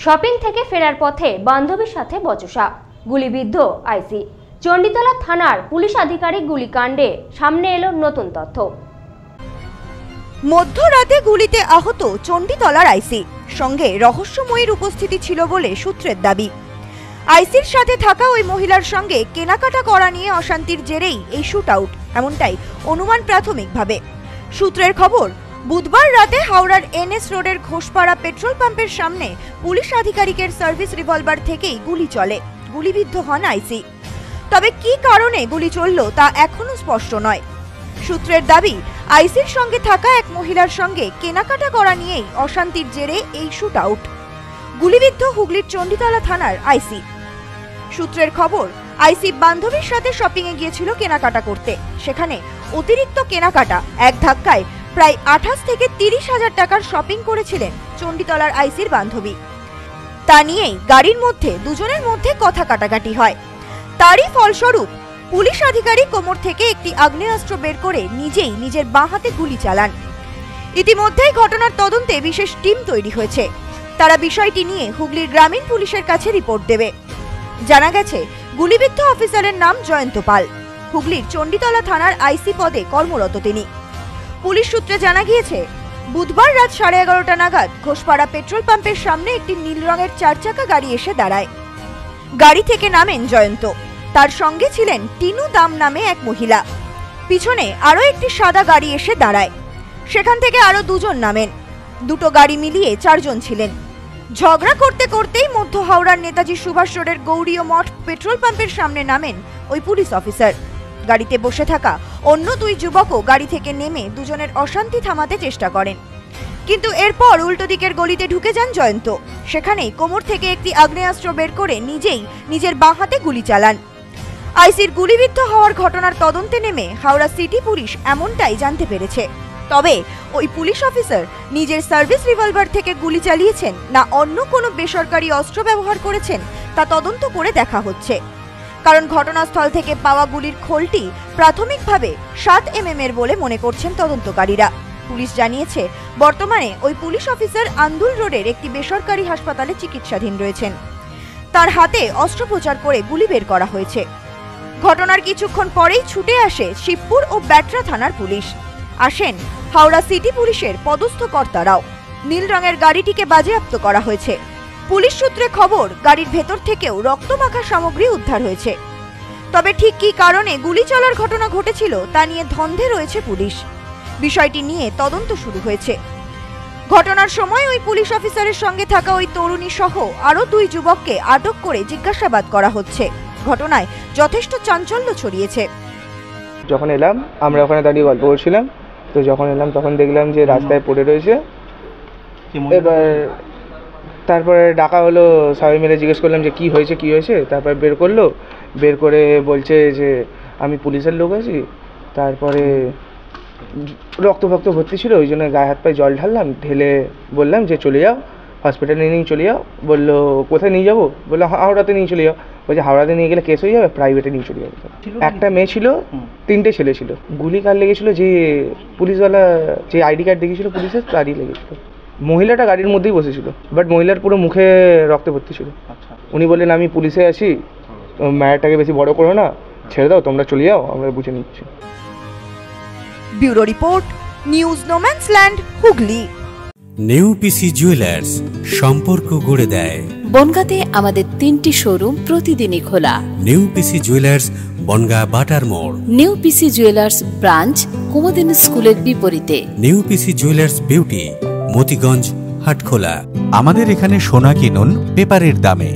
Shopping থেকে ফেরার পথে বান্ধবীর সাথে বচসা, গুলিবিদ্ধ আইসি। চণ্ডীতলা থানার পুলিশ আধিকারিক গুলিকাণ্ডে সামনে এলো নতুন তথ্য। মধ্যরাতে গুলিতে আহত চণ্ডীতলার আইসি, সঙ্গে রহস্যময়ীর উপস্থিতি ছিল বলে সূত্রের দাবি। আইসির সাথে থাকা ওই মহিলার সঙ্গে কেনাকাটা করা নিয়ে অশান্তির জেরেই এই শুট আউট, এমনটাই অনুমান প্রাথমিকভাবে। সূত্রের খবর, বুধবার রাতে হাওড়ার এনএস রোডের ঘোষপাড়া পেট্রোল পাম্পের সামনে পুলিশ আধিকারিকের সার্ভিস রিভলভার থেকেই গুলি চলে। গুলিবিদ্ধ হন আইসি। তবে কি কারণে গুলি চলল তা এখনো স্পষ্ট নয়। সূত্রের দাবি, আইসির সঙ্গে থাকা এক মহিলার সঙ্গে কেনাকাটা করা নিয়েই অশান্তির জেরে এই শুট আউট। গুলিবিদ্ধ হুগলির চণ্ডীতলা থানার আইসি। সূত্রের খবর, আইসি বান্ধবীর সাথে শপিং এ গিয়েছিল কেনাকাটা করতে। সেখানে অতিরিক্ত কেনাকাটা এক ধাক্কায় প্রায় 28 থেকে 30,000 টাকার শপিং করেছিলেন চণ্ডীতলার আইসির বান্ধবী। তা নিয়েই গাড়ির মধ্যে দুজনের মধ্যে কথা কাটাকাটি হয়। তারই ফলস্বরূপ পুলিশ আধিকারিক কোমর থেকে একটি আগ্নেয়াস্ত্র বের করে নিজেই নিজের বাঁ হাতে গুলি চালান। ইতিমধ্যেই ঘটনার তদন্তে বিশেষ টিম তৈরি হয়েছে। তারা বিষয়টি নিয়ে হুগলির গ্রামীণ পুলিশের কাছে রিপোর্ট দেবে। জানা গেছে, গুলিবিদ্ধ অফিসারের নাম জয়ন্ত পাল। হুগলির চণ্ডীতলা থানার আইসি পদে কর্মরত তিনি। পুলিশ সূত্রে জানা গিয়েছে, বুধবার রাত 11:30 নাগাদ ঘোষপাড়া পেট্রোল পাম্পের সামনে একটি নীল রঙের 4 চাকা গাড়ি এসে দাঁড়ায়। গাড়ি থেকে নামেন জয়ন্ত। তার সঙ্গে ছিলেন টিনু দাম নামে এক মহিলা। পিছনে আরো একটি সাদা গাড়ি এসে দাঁড়ায়। সেখান থেকে আরো দুজন নামেন। দুটো গাড়ি মিলিয়ে 4 জন ছিলেন। ঝগড়া করতে করতেই মধ্য হাওড়ার নেতাজি সুভাষ রোডের গৌরীয় মঠ পেট্রোল পাম্পের সামনে নামেন ওই পুলিশ অফিসার। গাড়িতে বসে থাকা অন্য 2 যুবকও গাড়ি থেকে নেমে দুজনের অশান্তি থামাতে চেষ্টা করেন। কিন্তু এরপর উল্টো দিকের গলিতে ঢুকে যান জয়ন্ত। সেখানেই কোমর থেকে একটি আগ্নেয়াস্ত্র বের করে নিজেই নিজের বাঁ হাতে গুলি চালান। আইসির গুলিবিদ্ধ হওয়ার ঘটনার তদন্তে নেমে হাওড়া সিটি পুলিশ এমনটাই জানতে পেরেছে। তবে ওই পুলিশ অফিসার নিজের সার্ভিস রিভলভার থেকে গুলি চালিয়েছেন না অন্য কোনো বেসরকারি অস্ত্র ব্যবহার করেছেন তা তদন্ত করে দেখা হচ্ছে। কারণ ঘটনাস্থল থেকে পাওয়া গুলির খোলটি প্রাথমিকভাবে 7 mm এর বলে মনে করছেন তদন্তকারীরা। পুলিশ জানিয়েছে, বর্তমানে ওই পুলিশ অফিসার আন্দুল রোডের একটি বেসরকারি হাসপাতালে চিকিৎসাধীন রয়েছেন। তার হাতে অস্ত্রোপচার করে গুলি বের করা হয়েছে। ঘটনার কিছুক্ষণ পরেই ছুটে আসে শিবপুর ও ব্যাটরা থানার পুলিশ। আসেন হাওড়া সিটি পুলিশের পদস্থ কর্তারাও। নীল রঙের গাড়িটিকে বাজেয়াপ্ত করা হয়েছে। পুলিশ সূত্রে খবর, গাড়ির ভেতর থেকেও রক্তমাখা সামগ্রী উদ্ধার হয়েছে। তবে ঠিক কী কারণে গুলি চলার ঘটনা ঘটেছিল তা নিয়ে ধন্দে রয়েছে পুলিশ। বিষয়টি নিয়ে তদন্ত শুরু হয়েছে। ঘটনার সময় ওই পুলিশ অফিসারের সঙ্গে থাকা ওই তরুণী সহ আরো 2 যুবককে আটক করে জিজ্ঞাসাবাদ করা হচ্ছে। ঘটনায় যথেষ্ট চাঞ্চল্য ছড়িয়েছে। যখন এলাম আমরা ওখানে দাঁড়িয়ে গল্প করছিলাম, তো যখন এলাম তখন দেখলাম যে রাস্তায় পড়ে রয়েছে। এবার তারপরে ডাকা হলো, সবাই মিলে জিজ্ঞেস করলাম যে কি হয়েছে। তারপর বের করলো, বের করে বলছে যে আমি পুলিশের লোক আছি। তারপরে রক্ত ভর্তি ছিল, ওই জন্য গায়ে হাত পায়ে জল ঢাললাম, ঢেলে বললাম যে চলে যাও, হসপিটালে নিয়ে চলে যাও। বললো কোথায় নিয়ে যাবো? বললো হাওড়াতে নিয়ে চলে যাও। বলছে হাওড়াতে নিয়ে গেলে কেস হয়ে যাবে, প্রাইভেটে নিয়ে চলে যাবে। একটা মেয়ে ছিল, 3টে ছেলে ছিল। গুলি কার লেগেছিল? যে পুলিশওয়ালা যে আইডি কার্ড দেখিয়েছিল পুলিশের, তারই লেগেছিল। মহিলাটা গাড়ির মধ্যেই বসেছিল, বাট মহিলার পুরো মুখে রক্তে ভর্তি ছিল। উনি বললেন আমি পুলিশে আছি, ম্যাটারটাকে বেশি বড় করো না, ছেড়ে দাও, তোমরা চলে যাও, আমরা বুঝে নিচ্ছি। Bureau report, news no man's land, Hooghly. New PC jewellers, সম্পর্ক গড়ে দেয়। বনগাঁতে আমাদের 3টি শোরুম প্রতিদিনই খোলা। নিউ পিসি জুয়েলার্স, বনগাঁ বাটার মোড়। New PC jewellers branch, Kumudini স্কুলের বিপরীতে। New PC jewellers beauty, Motiganj, Hatkhola. আমাদের এখানে সোনা কিনুন পেপারের দামে।